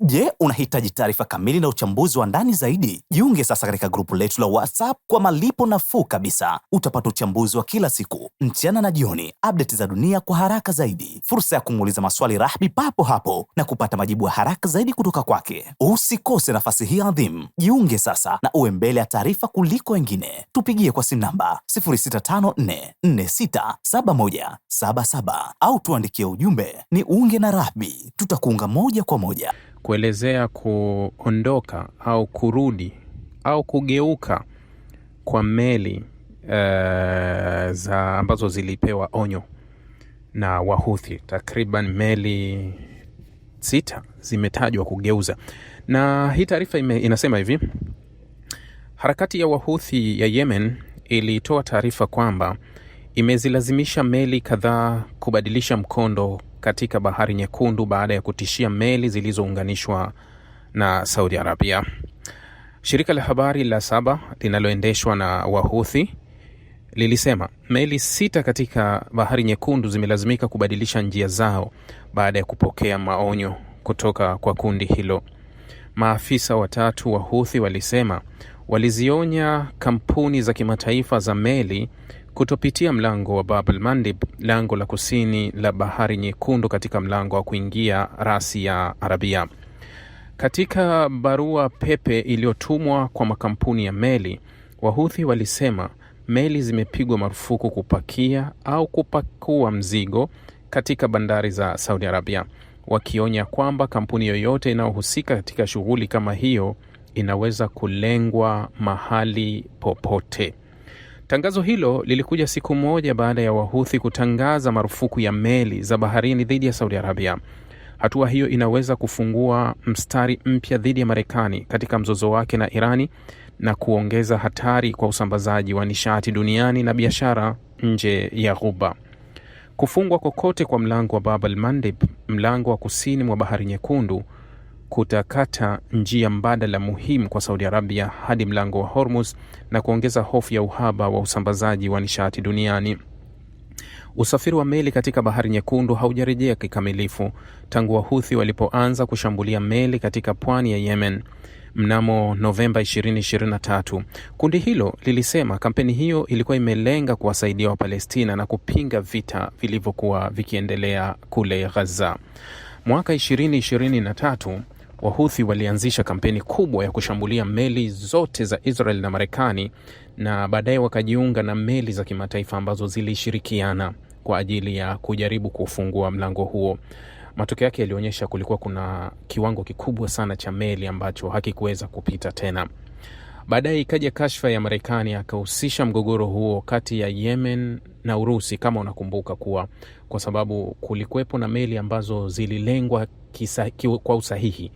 Je, unahitaji taarifa kamili na uchambuzi wa ndani zaidi? Jiunge sasa katika grupu letu la WhatsApp kwa malipo nafuu kabisa. Utapata uchambuzi wa kila siku, mchana na jioni, update za dunia kwa haraka zaidi, fursa ya kumuuliza maswali Rahby papo hapo na kupata majibu ya haraka zaidi kutoka kwake. Usikose nafasi hii adhimu. Jiunge sasa na uwe mbele ya taarifa kuliko wengine. Tupigie kwa simu namba 0654467177 au tuandikie ujumbe ni unge na Rahby. Tutakuunga moja kwa moja. Kuelezea kuondoka au kurudi au kugeuka kwa meli za ambazo zilipewa onyo na Wahuthi. Takriban meli 6 zimetajwa kugeuza, na hii taarifa inasema hivi: harakati ya Wahuthi ya Yemen ilitoa taarifa kwamba imezilazimisha meli kadhaa kubadilisha mkondo katika Bahari Nyekundu baada ya kutishia meli zilizounganishwa na Saudi Arabia. Shirika la habari la Saba linaloendeshwa na Wahuthi lilisema meli 6 katika Bahari Nyekundu zimelazimika kubadilisha njia zao baada ya kupokea maonyo kutoka kwa kundi hilo. Maafisa 3 Wahuthi walisema walizionya kampuni za kimataifa za meli kutopitia mlango wa Bab el-Mandeb, lango la kusini la Bahari Nyekundu katika mlango wa kuingia rasi ya Arabia. Katika barua pepe iliyotumwa kwa makampuni ya meli, Wahuthi walisema meli zimepigwa marufuku kupakia au kupakua mzigo katika bandari za Saudi Arabia, wakionya kwamba kampuni yoyote inayohusika katika shughuli kama hiyo inaweza kulengwa mahali popote. Tangazo hilo lilikuja siku moja baada ya Wahuthi kutangaza marufuku ya meli za baharini dhidi ya Saudi Arabia. Hatua hiyo inaweza kufungua mstari mpya dhidi ya Marekani katika mzozo wake na Irani na kuongeza hatari kwa usambazaji wa nishati duniani na biashara nje ya Ghuba. Kufungwa kokote kwa mlango wa Bab el-Mandeb, mlango wa kusini mwa Bahari Nyekundu, kutakata njia mbadala muhimu kwa Saudi Arabia hadi mlango wa Hormuz na kuongeza hofu ya uhaba wa usambazaji wa nishati duniani. Usafiri wa meli katika Bahari Nyekundu haujarejea kikamilifu tangu Wahuthi walipoanza kushambulia meli katika pwani ya Yemen mnamo Novemba 2023. Kundi hilo lilisema kampeni hiyo ilikuwa imelenga kuwasaidia Wapalestina na kupinga vita vilivyokuwa vikiendelea kule Gaza. Mwaka 2023 Wahuthi walianzisha kampeni kubwa ya kushambulia meli zote za Israel na Marekani, na baadaye wakajiunga na meli za kimataifa ambazo zilishirikiana kwa ajili ya kujaribu kufungua mlango huo. Matokeo yake yalionyesha kulikuwa kuna kiwango kikubwa sana cha meli ambacho hakikuweza kupita tena. Baadaye ikaja kashfa ya Marekani akahusisha mgogoro huo kati ya Yemen na Urusi, kama unakumbuka, kwa sababu kulikuwepo na meli ambazo zililengwa kwa usahihi,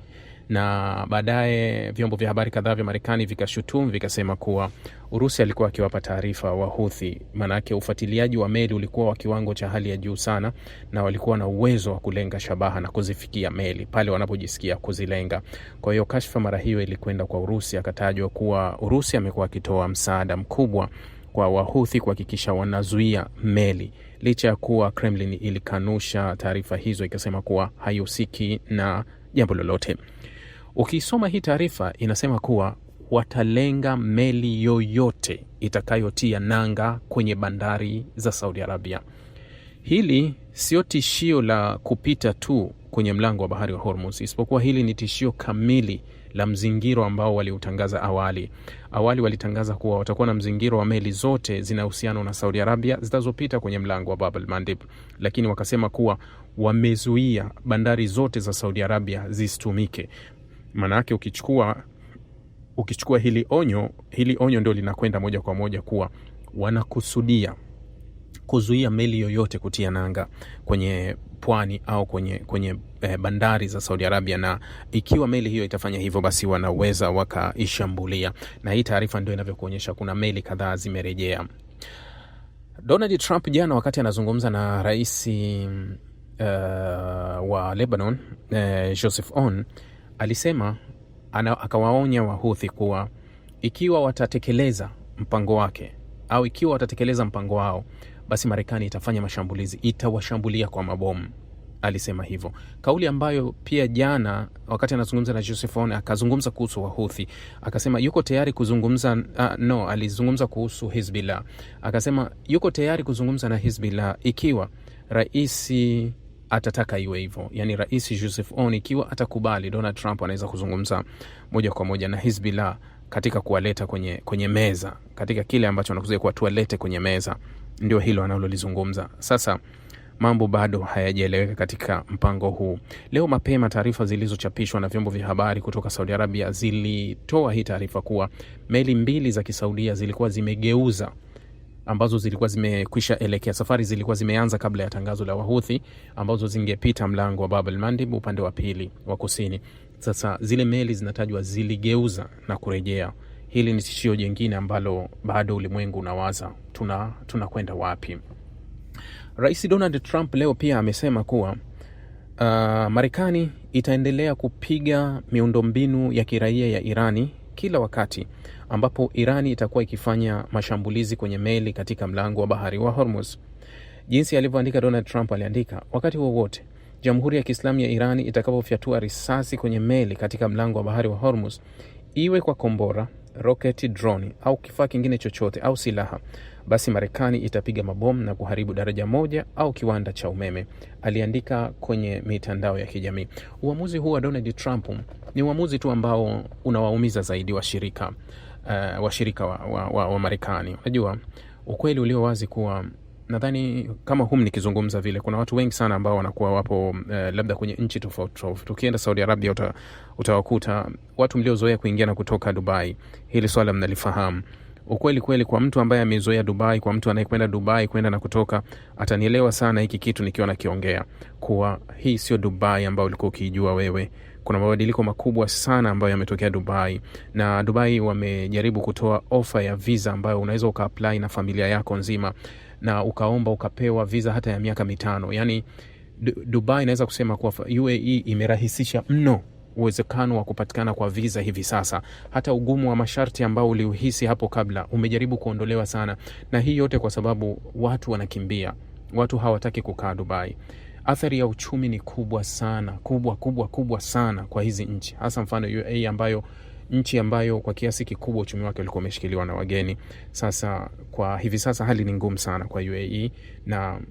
na baadaye vyombo vya habari kadhaa vya Marekani vikashutumu vikasema kuwa Urusi alikuwa akiwapa taarifa Wahuthi. Maana yake ufuatiliaji wa meli ulikuwa wa kiwango cha hali ya juu sana, na walikuwa na uwezo wa kulenga shabaha na kuzifikia meli pale wanapojisikia kuzilenga. Kwa hiyo kashfa mara hiyo ilikwenda kwa Urusi, akatajwa kuwa Urusi amekuwa akitoa msaada mkubwa kwa Wahuthi kuhakikisha wanazuia meli, licha ya kuwa Kremlin ilikanusha taarifa hizo ikasema kuwa haihusiki na jambo lolote. Ukisoma hii taarifa inasema kuwa watalenga meli yoyote itakayotia nanga kwenye bandari za Saudi Arabia. Hili sio tishio la kupita tu kwenye mlango wa bahari wa Hormuz, isipokuwa hili ni tishio kamili la mzingiro ambao waliutangaza awali. Awali walitangaza kuwa watakuwa na mzingiro wa meli zote zinahusiana na Saudi Arabia zitazopita kwenye mlango wa Bab el-Mandeb, lakini wakasema kuwa wamezuia bandari zote za Saudi Arabia zisitumike. Maana yake ukichukua hili onyo ndio linakwenda moja kwa moja kuwa wanakusudia kuzuia meli yoyote kutia nanga kwenye pwani au kwenye bandari za Saudi Arabia, na ikiwa meli hiyo itafanya hivyo basi wanaweza wakaishambulia. Na hii taarifa ndio inavyokuonyesha kuna meli kadhaa zimerejea. Donald Trump jana wakati anazungumza na rais wa Lebanon Joseph Aoun alisema akawaonya Wahuthi kuwa ikiwa watatekeleza mpango wake au ikiwa watatekeleza mpango wao, basi Marekani itafanya mashambulizi, itawashambulia kwa mabomu. alisema hivyo. Kauli ambayo pia jana wakati anazungumza na Joseph Aoun akazungumza kuhusu Wahuthi, akasema yuko tayari kuzungumza alizungumza kuhusu Hezbollah. Akasema yuko tayari kuzungumza na Hezbollah ikiwa rais atataka iwe hivyo. Yani Rais Joseph Aoun ikiwa atakubali, Donald Trump anaweza kuzungumza moja kwa moja na Hezbollah katika kuwaleta kwenye meza, katika kile ambacho anakusudia kwa tuwalete kwenye meza. Ndio hilo analolizungumza. Sasa mambo bado hayajaeleweka katika mpango huu. Leo mapema taarifa zilizochapishwa na vyombo vya habari kutoka Saudi Arabia zilitoa hii taarifa kuwa meli 2 za Kisaudia zilikuwa zimegeuza, ambazo zilikuwa zimekwisha elekea, safari zilikuwa zimeanza kabla ya tangazo la Wahuthi, ambazo zingepita mlango wa Bab al-Mandeb upande wa pili wa kusini. Sasa zile meli zinatajwa ziligeuza na kurejea. Hili ni tishio jingine ambalo bado ulimwengu unawaza tunakwenda wapi. Rais Donald Trump leo pia amesema kuwa Marekani itaendelea kupiga miundombinu ya kiraia ya Irani kila wakati ambapo Irani itakuwa ikifanya mashambulizi kwenye meli katika mlango wa bahari wa Hormuz. Jinsi alivyoandika Donald Trump, aliandika, wakati wowote Jamhuri ya Kiislamu ya Irani itakapofyatua risasi kwenye meli katika mlango wa bahari wa Hormuz, iwe kwa kombora, roketi, droni au kifaa kingine chochote au silaha, basi Marekani itapiga mabomu na kuharibu daraja moja au kiwanda cha umeme, aliandika kwenye mitandao ya kijamii. Uamuzi huu wa Donald Trump ni uamuzi tu ambao unawaumiza zaidi washirika wa Marekani. Unajua, ukweli ulio wazi kuwa nadhani kama nikizungumza vile, kuna watu wengi sana ambao wanakuwa wapo labda kwenye nchi tofauti. Tukienda Saudi Arabia utawakuta watu mliozoea kuingia na kutoka Dubai. Hili swala mnalifahamu. Ukweli kweli, kwa mtu ambaye amezoea Dubai, kwa mtu anayekwenda Dubai kwenda na kutoka, atanielewa sana hiki kitu nikiwa nakiongea kuwa hii sio Dubai ambayo ulikuwa ukijua wewe. Kuna mabadiliko makubwa sana ambayo yametokea Dubai, na Dubai wamejaribu kutoa ofa ya visa ambayo unaweza ukaapply na familia yako nzima na ukaomba ukapewa visa hata ya miaka 5. Yani Dubai inaweza kusema kuwa UAE imerahisisha mno uwezekano wa kupatikana kwa visa hivi sasa. Hata ugumu wa masharti ambao uliuhisi hapo kabla umejaribu kuondolewa sana, na hii yote kwa sababu watu wanakimbia. Watu hawataki kukaa Dubai. Athari ya uchumi ni kubwa sana, kubwa sana kwa hizi nchi. Hasa mfano UAE ambayo nchi ambayo kwa kiasi kikubwa uchumi wake ulikuwa umeshikiliwa na wageni. Sasa kwa hivi sasa hali ni ngumu sana kwa UAE, na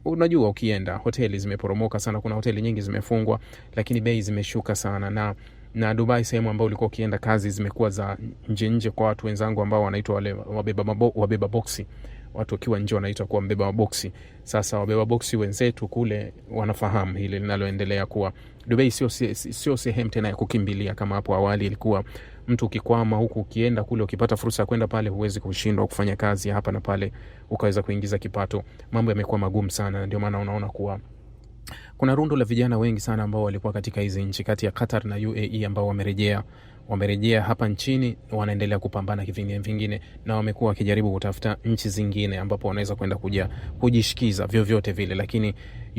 unajua ukienda hoteli zimeporomoka sana, kuna hoteli nyingi zimefungwa, lakini bei zimeshuka sana, na Dubai sehemu ambayo ulikuwa ukienda kazi zimekuwa za nje kwa watu wenzangu ambao wanaitwa wale wabeba boksi. Watu wakiwa nje wanaitwa kuwa mbeba maboksi. Sasa wabeba boksi wenzetu kule wanafahamu hili linaloendelea kuwa Dubai sio sehemu tena ya kukimbilia kama hapo awali ilikuwa. Mtu ukikwama huku ukienda kule, ukipata fursa ya kwenda pale, huwezi kushindwa kufanya kazi hapa na pale ukaweza kuingiza kipato. Mambo yamekuwa magumu sana, ndio maana unaona kuwa kuna rundo la vijana wengi sana ambao walikuwa katika hizi nchi kati ya Qatar na UAE ambao wamerejea hapa nchini, wanaendelea kupambana vingine, na wamekuwa wakijaribu kutafuta nchi zingine ambapo wanaweza kwenda kujishikiza vyovyote vile. Lakini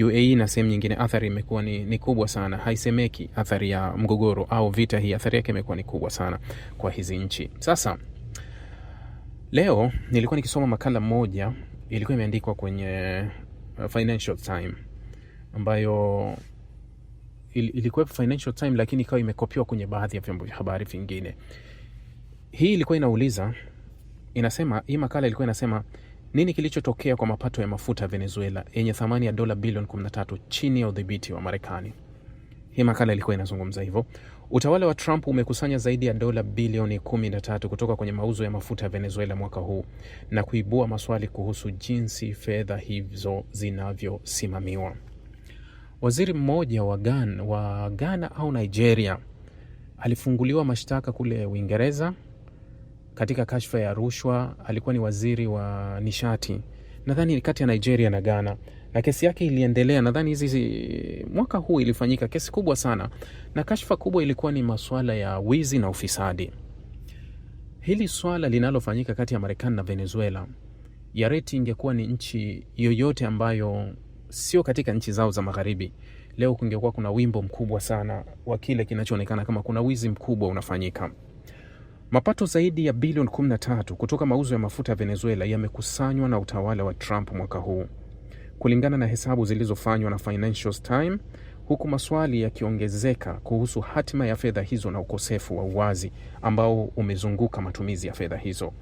UAE na sehemu nyingine athari imekuwa ni kubwa sana. Haisemeki athari ya mgogoro au vita hii, athari yake imekuwa ni kubwa sana kwa hizi nchi. Sasa leo nilikuwa nikisoma makala moja, ilikuwa imeandikwa kwenye Financial Times, ambayo ilikuwa Financial Times lakini ikawa imekopiwa kwenye baadhi ya vyombo vya habari vingine. Hii ilikuwa inasema hii makala ilikuwa inasema nini kilichotokea kwa mapato ya mafuta ya Venezuela yenye thamani ya dola bilioni 13 chini ya udhibiti wa Marekani. Hii makala ilikuwa inazungumza hivyo. Utawala wa Trump umekusanya zaidi ya dola bilioni 13 kutoka kwenye mauzo ya mafuta ya Venezuela mwaka huu, na kuibua maswali kuhusu jinsi fedha hizo zinavyosimamiwa. Waziri mmoja wa Ghana au Nigeria alifunguliwa mashtaka kule Uingereza katika kashfa ya rushwa. Alikuwa ni waziri wa nishati, nadhani kati ya Nigeria na Ghana, na kesi yake iliendelea. Nadhani hizi mwaka huu ilifanyika kesi kubwa sana, na kashfa kubwa ilikuwa ni masuala ya wizi na ufisadi. Hili swala linalofanyika kati ya Marekani na Venezuela, ya reti ingekuwa ni nchi yoyote ambayo sio katika nchi zao za magharibi, leo kungekuwa kuna wimbo mkubwa sana wa kile kinachoonekana kama kuna wizi mkubwa unafanyika. Mapato zaidi ya bilioni 13 kutoka mauzo ya mafuta ya Venezuela yamekusanywa na utawala wa Trump mwaka huu. kulingana na hesabu zilizofanywa na Financial Times, huku maswali yakiongezeka kuhusu hatima ya fedha hizo na ukosefu wa uwazi ambao umezunguka matumizi ya fedha hizo.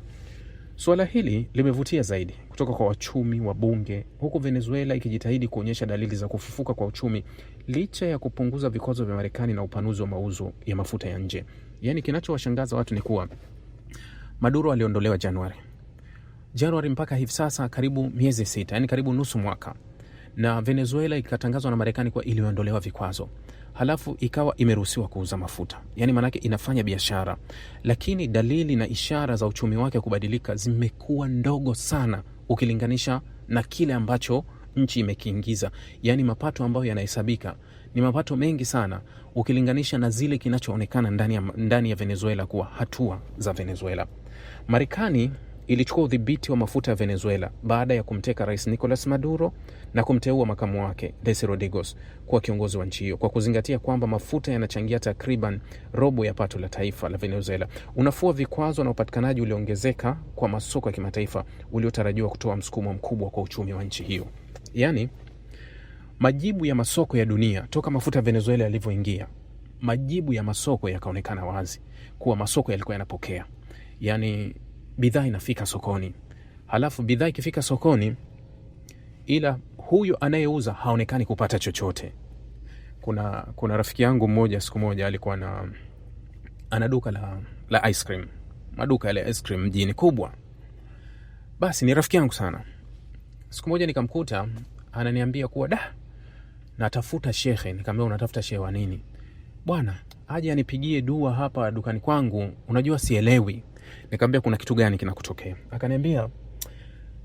Suala hili limevutia zaidi kutoka kwa wachumi wa bunge, huku Venezuela ikijitahidi kuonyesha dalili za kufufuka kwa uchumi licha ya kupunguza vikwazo vya Marekani na upanuzi wa mauzo ya mafuta ya nje. Yaani kinachowashangaza watu ni kuwa Maduro aliondolewa Januari mpaka hivi sasa karibu miezi 6, yani karibu nusu mwaka. Na Venezuela ikatangazwa na Marekani kwa iliondolewa vikwazo. Halafu ikawa imeruhusiwa kuuza mafuta. Yani manake inafanya biashara. Lakini dalili na ishara za uchumi wake kubadilika zimekuwa ndogo sana ukilinganisha na kile ambacho nchi imekiingiza. Yani mapato ambayo yanahesabika ni mapato mengi sana ukilinganisha na zile kinachoonekana ndani ya Venezuela kuwa hatua za Venezuela. Marekani ilichukua udhibiti wa mafuta ya Venezuela baada ya kumteka Rais Nicolas Maduro na kumteua makamu wake Desi Rodriguez kuwa kiongozi wa nchi hiyo, kwa kuzingatia kwamba mafuta yanachangia takriban robo ya pato la taifa la Venezuela. Unafua vikwazo na upatikanaji uliongezeka kwa masoko ya kimataifa uliotarajiwa kutoa msukumo mkubwa kwa uchumi wa nchi hiyo. Yani majibu ya masoko ya dunia toka mafuta ya Venezuela yalivyoingia, majibu ya masoko yakaonekana wazi kuwa masoko yalikuwa yanapokea. Yani bidhaa inafika sokoni. Halafu bidhaa ikifika sokoni, ila huyo anayeuza haonekani kupata chochote. Kuna rafiki yangu mmoja siku moja alikuwa ana duka la ice cream. Maduka ya ice cream mjini kubwa. Basi ni rafiki yangu sana. Siku moja nikamkuta ananiambia kuwa natafuta shehe. Nikamwambia unatafuta shehe wa nini? Bwana, aje anipigie dua hapa dukani kwangu. Unajua sielewi. Nikamwambia kuna kitu gani kinakutokea? Akaniambia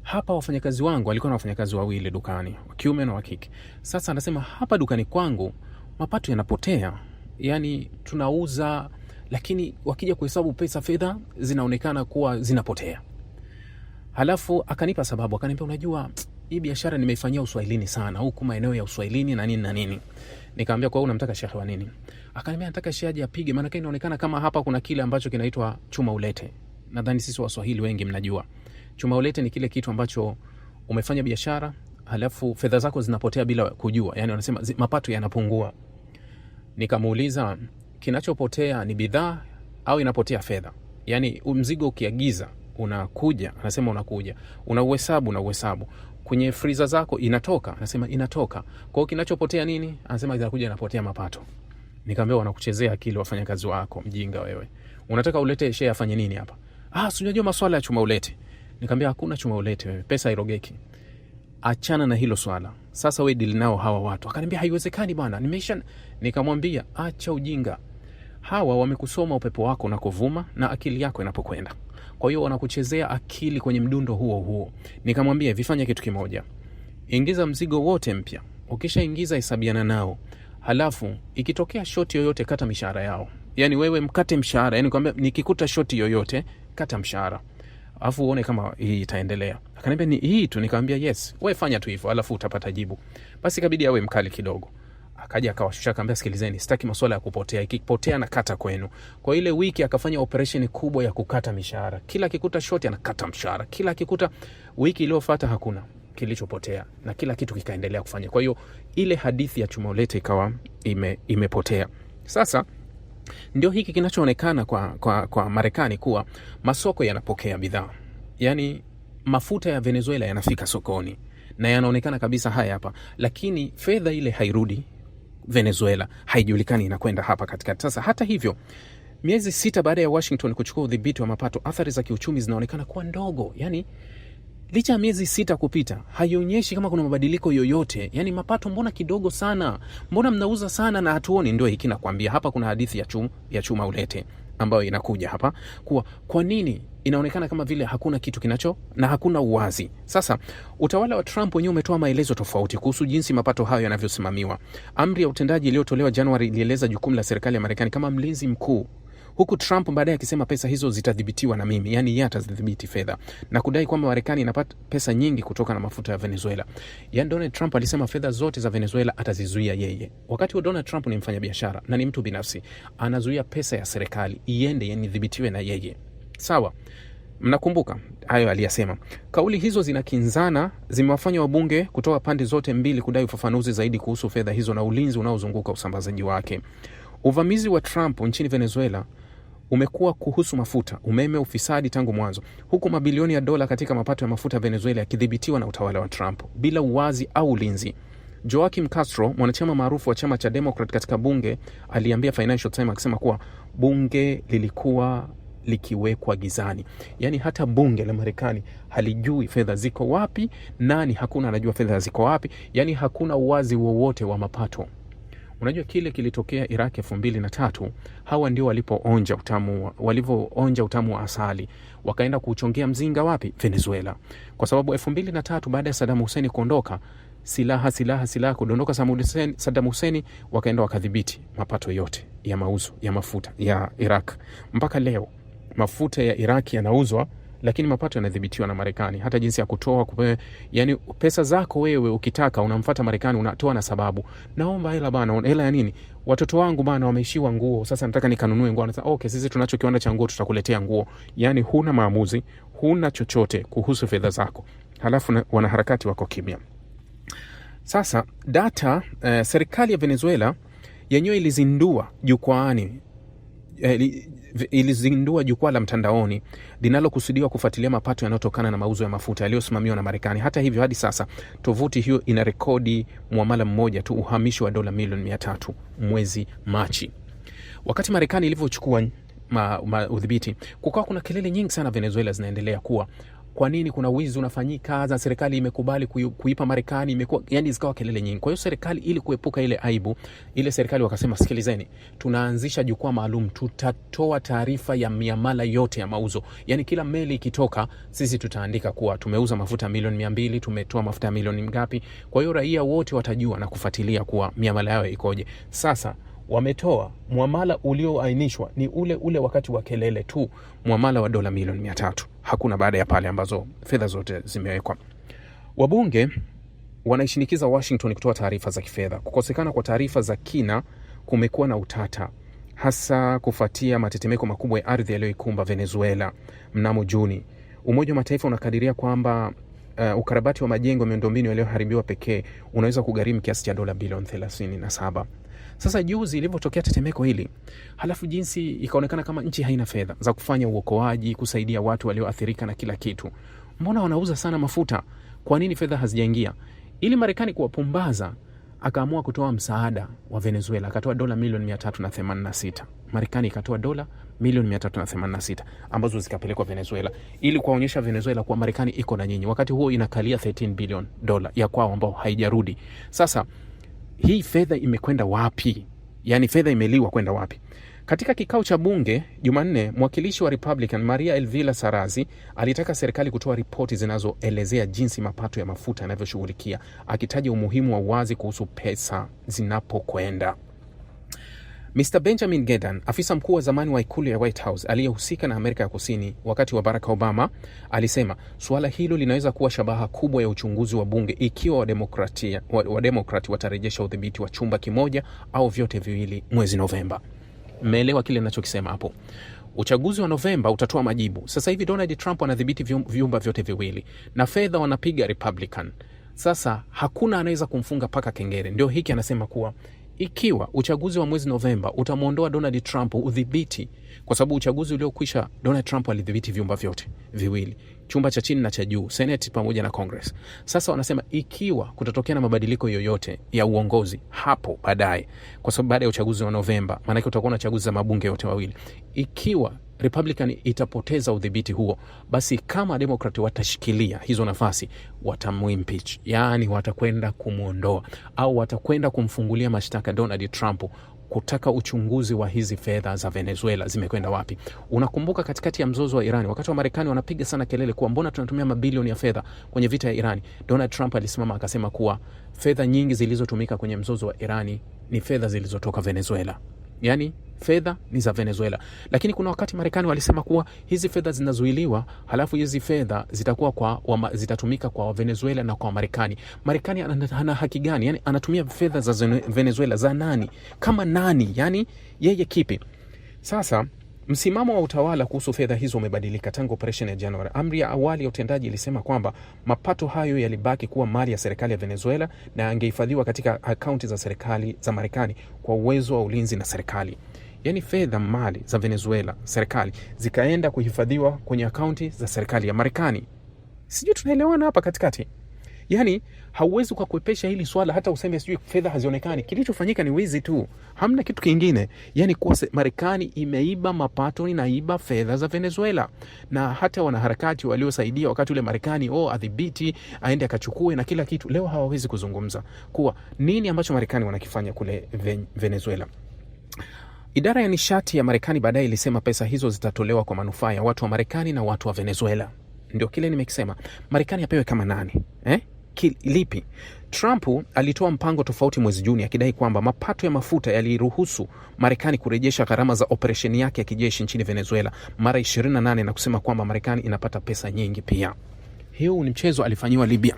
hapa wafanyakazi wangu, alikuwa na wafanyakazi wawili dukani, wa kiume na wa kike. Sasa anasema hapa dukani kwangu mapato yanapotea. Yani tunauza lakini wakija kuhesabu fedha zinaonekana kuwa zinapotea. Halafu akanipa sababu, akaniambia unajua hii biashara nimeifanyia Uswahilini sana, huku maeneo ya Uswahilini na nini na nini. Nikamwambia kwa hiyo unamtaka shehe wa nini? Akaniambia nataka shehe aje apige, maana inaonekana kama hapa kuna kile ambacho kinaitwa chuma ulete. Nadhani sisi Waswahili wengi mnajua. Chuma ulete ni kile kitu ambacho umefanya biashara, halafu fedha zako zinapotea bila kujua. Yani wanasema mapato yanapungua. Nikamuuliza kinachopotea ni bidhaa au inapotea fedha? Yani mzigo ukiagiza unakuja, anasema unakuja. Unauhesabu. Kwenye freezer zako inatoka, anasema inatoka. Kwa hiyo kinachopotea nini? Anasema inakuja inapotea mapato. Nikamwambia wanakuchezea akili wafanyakazi wako, mjinga wewe. Unataka ulete shehe afanye nini hapa? Si unajua masuala ya chuma ulete. Nikamwambia hakuna chuma ulete wewe, pesa hairogeki. Achana na hilo swala. Sasa wewe deal nao hawa watu. Akaniambia haiwezekani bwana. Nikamwambia acha ujinga. Hawa wamekusoma upepo wako unakovuma na akili yako inapokwenda. Kwa hiyo wanakuchezea akili kwenye mdundo huo. Nikamwambia vifanye kitu kimoja. Ingiza mzigo wote mpya. Ukishaingiza hesabiana nao. Halafu ikitokea shoti yoyote kata mishahara yao. Yani wewe mkate mshahara. Yani kwambia nikikuta shoti yoyote kata mshahara. Alafu uone kama hii itaendelea. Akaniambia ni hii tu. Nikamwambia yes. Wewe fanya tu hivyo alafu utapata jibu. Basi ikabidi awe mkali kidogo. Akaja akawashusha akamwambia sikilizeni, sitaki masuala ya kupotea. Ikipotea na kata kwenu. Kwa ile wiki akafanya operation kubwa ya kukata mishahara. Kila akikuta shoti anakata mshahara. Kila akikuta, wiki iliyofuata hakuna kilichopotea na kila kitu kikaendelea kufanya. Kwa hiyo ile hadithi ya chuma ulete ikawa imepotea. Sasa ndio hiki kinachoonekana kwa Marekani kuwa masoko yanapokea bidhaa. Yani mafuta ya Venezuela yanafika sokoni na yanaonekana kabisa haya hapa, lakini fedha ile hairudi Venezuela, haijulikani inakwenda hapa katikati. Sasa hata hivyo, miezi 6 baada ya Washington kuchukua udhibiti wa mapato, athari za kiuchumi zinaonekana kuwa ndogo. Yani licha ya miezi 6 kupita, haionyeshi kama kuna mabadiliko yoyote. Yani mapato mbona kidogo sana? Mbona mnauza sana na hatuoni? Ndio hiki nakwambia hapa kuna hadithi ya chuma ulete ambayo inakuja hapa kuwa kwa nini inaonekana kama vile hakuna kitu kinacho na hakuna uwazi. Sasa utawala wa Trump wenyewe umetoa maelezo tofauti kuhusu jinsi mapato hayo yanavyosimamiwa. Amri ya utendaji iliyotolewa Januari ilieleza jukumu la serikali ya Marekani kama mlinzi mkuu, huku Trump baadaye akisema pesa hizo zitadhibitiwa na mimi, yani yeye atadhibiti fedha, na kudai kwamba Marekani inapata pesa nyingi kutoka na mafuta ya Venezuela. Yani Donald Trump alisema fedha zote za Venezuela atazizuia yeye. Wakati wa Donald Trump ni mfanyabiashara na ni mtu binafsi, anazuia pesa ya serikali iende yani dhibitiwe na yeye. Sawa. Mnakumbuka hayo aliyasema. Kauli hizo zinakinzana, zimewafanya wabunge kutoka pande zote mbili kudai ufafanuzi zaidi kuhusu fedha hizo na ulinzi unaozunguka usambazaji wake. Uvamizi wa Trump nchini Venezuela umekuwa kuhusu mafuta, umeme, ufisadi tangu mwanzo, huku mabilioni ya dola katika mapato ya mafuta ya Venezuela yakidhibitiwa na utawala wa Trump bila uwazi au ulinzi. Joaquim Castro, mwanachama maarufu wa chama cha Democrat katika bunge, aliambia Financial Times akisema kuwa bunge lilikuwa likiwekwa gizani. Yani hata bunge la Marekani halijui fedha ziko wapi, nani hakuna anajua fedha ziko wapi, yani hakuna uwazi wowote wa mapato. Unajua kile kilitokea Iraq 2003, hawa ndio walivyoonja utamu wa asali, wakaenda kuchongea mzinga wapi? Venezuela. Kwa sababu 2003 baada ya Saddam Hussein kuondoka, silaha kudondoka Saddam Hussein, wakaenda wakadhibiti mapato yote ya mauzo ya mafuta ya Iraq. Mpaka leo mafuta ya Iraq yanauzwa, lakini mapato yanadhibitiwa na Marekani. Hata jinsi ya kutoa yani pesa zako wewe ukitaka unamfuata Marekani, unatoa na sababu, naomba hela bana. Hela ya nini? Watoto wangu bana wameishiwa nguo, sasa nataka nikanunue nguo. Anasema okay, sisi tunacho kiwanda cha nguo, tutakuletea nguo. Yani huna maamuzi, huna chochote kuhusu fedha zako. Halafu wanaharakati wako kimya. Sasa data, serikali ya Venezuela yenyewe ilizindua jukwaa la mtandaoni linalokusudiwa kufuatilia mapato yanayotokana na mauzo ya mafuta yaliyosimamiwa na Marekani. Hata hivyo, hadi sasa tovuti hiyo ina rekodi muamala mmoja tu, uhamisho wa dola milioni 300 mwezi Machi. Wakati Marekani ilivyochukua udhibiti, kukawa kuna kelele nyingi sana Venezuela zinaendelea kuwa kwa nini kuna wizi unafanyika, za serikali imekubali kuipa Marekani, imekuwa yani zikawa kelele nyingi. Kwa hiyo serikali, ili kuepuka ile aibu, ile serikali wakasema, sikilizeni, tunaanzisha jukwaa maalum, tutatoa taarifa ya miamala yote ya mauzo. Yani kila meli ikitoka, sisi tutaandika kuwa tumeuza mafuta milioni 200, tumetoa mafuta milioni ngapi. Kwa hiyo raia wote watajua na kufuatilia kuwa miamala yao ikoje. Sasa wametoa muamala ulioainishwa ni ule wakati wa kelele tu, muamala wa dola milioni 300. Hakuna baada ya pale ambazo fedha zote zimewekwa. Wabunge wanaishinikiza Washington kutoa taarifa za kifedha. Kukosekana kwa taarifa za kina kumekuwa na utata, hasa kufuatia matetemeko makubwa ya ardhi yaliyoikumba Venezuela mnamo Juni. Umoja wa Mataifa unakadiria kwamba ukarabati wa majengo miundombinu yaliyoharibiwa pekee unaweza kugharimu kiasi cha dola bilioni 37. Sasa juzi ilivyotokea tetemeko hili, halafu jinsi ikaonekana kama nchi haina fedha za kufanya uokoaji, kusaidia watu walioathirika na kila kitu. Mbona wanauza sana mafuta? Kwa nini fedha hazijaingia? Ili Marekani kuwapumbaza, akaamua kutoa msaada wa Venezuela, akatoa dola milioni 386. Marekani ikatoa dola milioni 386 ambazo zikapelekwa Venezuela ili kuwaonyesha Venezuela kuwa Marekani iko na nyinyi. Wakati huo inakalia 13 bilioni dola ya kwao ambao haijarudi. Sasa hii fedha imekwenda wapi? Yani fedha imeliwa kwenda wapi? Katika kikao cha bunge Jumanne, mwakilishi wa Republican Maria Elvira Sarazi alitaka serikali kutoa ripoti zinazoelezea jinsi mapato ya mafuta yanavyoshughulikia, akitaja umuhimu wa wazi kuhusu pesa zinapokwenda. Mr. Benjamin Gedan, afisa mkuu wa zamani wa ikulu ya White House aliyehusika na Amerika ya Kusini wakati wa Barack Obama, alisema suala hilo linaweza kuwa shabaha kubwa ya uchunguzi wa bunge ikiwa wademokrati watarejesha udhibiti wa chumba kimoja au vyote viwili mwezi Novemba. Mmeelewa kile ninachokisema hapo? Uchaguzi wa Novemba utatoa majibu. Sasa hivi Donald Trump anadhibiti vyumba vyote viwili na fedha wanapiga Republican. Sasa hakuna anaweza kumfunga paka kengere. Ndio hiki anasema kuwa ikiwa uchaguzi wa mwezi Novemba utamuondoa Donald Trump udhibiti, kwa sababu uchaguzi uliokwisha Donald Trump alidhibiti vyumba vyote viwili, chumba cha chini na cha juu, Senate pamoja na Congress. Sasa wanasema ikiwa kutatokea na mabadiliko yoyote ya uongozi hapo baadaye, kwa sababu baada ya uchaguzi wa Novemba maana yake utakuwa na chaguzi za mabunge yote wawili, ikiwa Republican itapoteza udhibiti huo, basi kama Democrat watashikilia hizo nafasi, watamuimpeach, yani watakwenda kumuondoa au watakwenda kumfungulia mashtaka Donald Trump kutaka uchunguzi wa hizi fedha za Venezuela zimekwenda wapi. Unakumbuka katikati ya mzozo wa Irani, wakati wa Marekani wanapiga sana kelele kuwa mbona tunatumia mabilioni ya fedha kwenye vita ya Irani, Donald Trump alisimama akasema kuwa fedha nyingi zilizotumika kwenye mzozo wa Irani ni fedha zilizotoka Venezuela. Yani fedha ni za Venezuela. Lakini kuna wakati Marekani walisema kuwa hizi fedha zinazuiliwa, halafu hizi fedha zitatumika kwa Venezuela na kwa Marekani. Marekani ana haki gani? Yani anatumia fedha za Venezuela za nani? Kama nani? Yani yeye kipi? Sasa Msimamo wa utawala kuhusu fedha hizo umebadilika tangu operation ya January. Amri ya awali ya utendaji ilisema kwamba mapato hayo yalibaki kuwa mali ya serikali ya Venezuela na yangehifadhiwa katika akaunti za serikali za Marekani kwa uwezo wa ulinzi na serikali. Yaani fedha mali za Venezuela serikali zikaenda kuhifadhiwa kwenye akaunti za serikali ya Marekani. Sijui tunaelewana hapa katikati. Yaani hauwezi kukwepesha hili swala hata useme sijui fedha hazionekani. Kilichofanyika ni wizi tu. Hamna kitu kingine. Yaani kwa Marekani imeiba mapato, inaiba fedha za Venezuela. Na hata wanaharakati waliosaidia wakati ule Marekani adhibiti aende akachukue na kila kitu, leo hawawezi kuzungumza kuwa nini ambacho Marekani wanakifanya kule Venezuela. Idara ya nishati ya Marekani baadaye ilisema pesa hizo zitatolewa kwa manufaa ya watu wa Marekani na watu wa Venezuela. Ndio kile nimekisema. Marekani apewe kama nani? Lipi? Trump alitoa mpango tofauti mwezi Juni akidai kwamba mapato ya mafuta yaliruhusu Marekani kurejesha gharama za operesheni yake ya kijeshi nchini Venezuela mara 28 na kusema kwamba Marekani inapata pesa nyingi pia. Hiyo ni mchezo alifanyiwa Libya.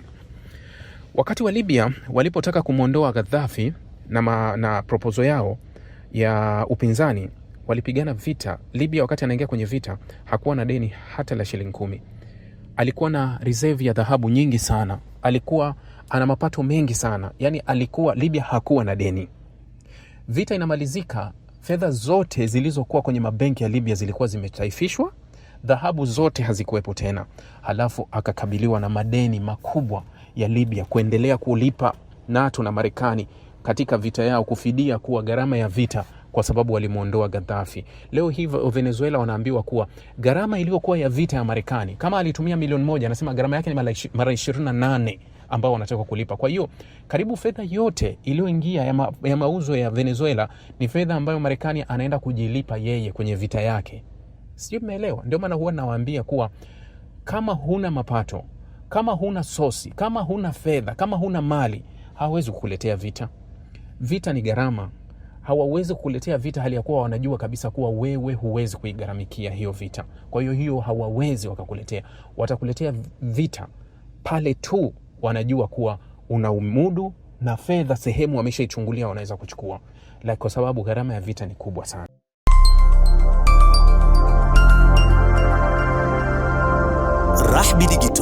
Wakati wa Libya walipotaka kumuondoa Gaddafi na proposal yao ya upinzani, walipigana vita. Libya wakati anaingia kwenye vita hakuwa na deni hata la shilingi 10. Alikuwa na reserve ya dhahabu nyingi sana. Alikuwa ana mapato mengi sana. Yaani Libya hakuwa na deni. Vita inamalizika, fedha zote zilizokuwa kwenye mabenki ya Libya zilikuwa zimetaifishwa, dhahabu zote hazikuwepo tena. Halafu akakabiliwa na madeni makubwa ya Libya kuendelea kulipa NATO na Marekani katika vita yao, kufidia kuwa gharama ya vita kwa sababu walimuondoa Gaddafi. Leo hii Venezuela wanaambiwa kuwa gharama iliyokuwa ya vita ya Marekani, kama alitumia milioni 1, anasema gharama yake ni mara 28 ambao wanataka kulipa. Kwa hiyo karibu fedha yote iliyoingia ya mauzo ya Venezuela ni fedha ambayo Marekani anaenda kujilipa yeye kwenye vita yake. Sio, umeelewa? Ndio maana huwa nawaambia kuwa kama huna mapato, kama huna sosi, kama huna fedha, kama huna mali, hawezi kukuletea vita. Vita ni gharama. Hawawezi kukuletea vita hali ya kuwa wanajua kabisa kuwa wewe huwezi kuigharamikia hiyo vita. Kwa hiyo hawawezi wakakuletea. Watakuletea vita pale tu wanajua kuwa una umudu na fedha sehemu wameshaichungulia wanaweza kuchukua. Kwa sababu gharama ya vita ni kubwa sana. Rahby Digital.